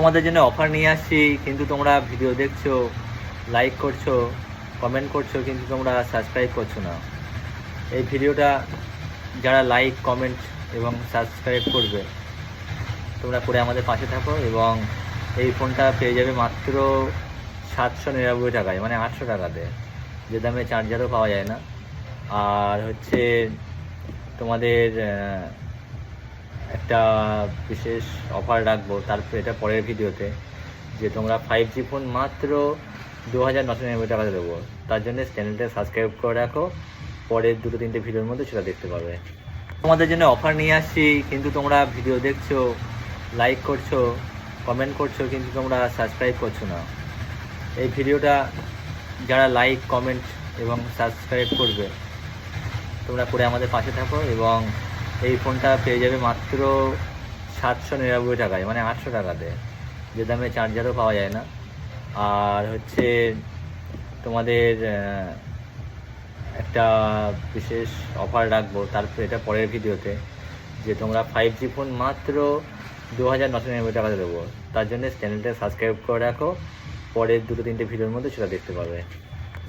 তোমাদের জন্য অফার নিয়ে আসছি, কিন্তু তোমরা ভিডিও দেখছো, লাইক করছো, কমেন্ট করছো, কিন্তু তোমরা সাবস্ক্রাইব করছো না। এই ভিডিওটা যারা লাইক, কমেন্ট এবং সাবস্ক্রাইব করবে, তোমরা করে আমাদের পাশে থাকো। এবং এই ফোনটা পেয়ে যাবে মাত্র 799 টাকায়, মানে 800 টাকাতে, যে দামে চার্জারও পাওয়া যায় না। আর হচ্ছে তোমাদের একটা বিশেষ অফার রাখবো, তারপর এটা পরের ভিডিওতে, যে তোমরা 5G ফোন মাত্র 2999 টাকাতে দেবো। তার জন্য চ্যানেলটা সাবস্ক্রাইব করে রাখো, পরের 2-3টে ভিডিওর মধ্যে সেটা দেখতে পাবে। তোমাদের জন্য অফার নিয়ে আসছি, কিন্তু তোমরা ভিডিও দেখছো, লাইক করছো, কমেন্ট করছো, কিন্তু তোমরা সাবস্ক্রাইব করছো না। এই ভিডিওটা যারা লাইক, কমেন্ট এবং সাবস্ক্রাইব করবে, তোমরা করে আমাদের পাশে থাকো। এবং এই ফোনটা পেয়ে যাবে মাত্র 799 টাকায়, মানে 800 টাকাতে, যে দামে চার্জারও পাওয়া যায় না। আর হচ্ছে তোমাদের একটা বিশেষ অফার রাখবো, তারপর এটা পরের ভিডিওতে, যে তোমরা 5G ফোন মাত্র 2999 টাকাতে দেবো। তার জন্য চ্যানেলটা সাবস্ক্রাইব করে রাখো, পরের 2-3টে ভিডিওর মধ্যে সেটা দেখতে পাবে।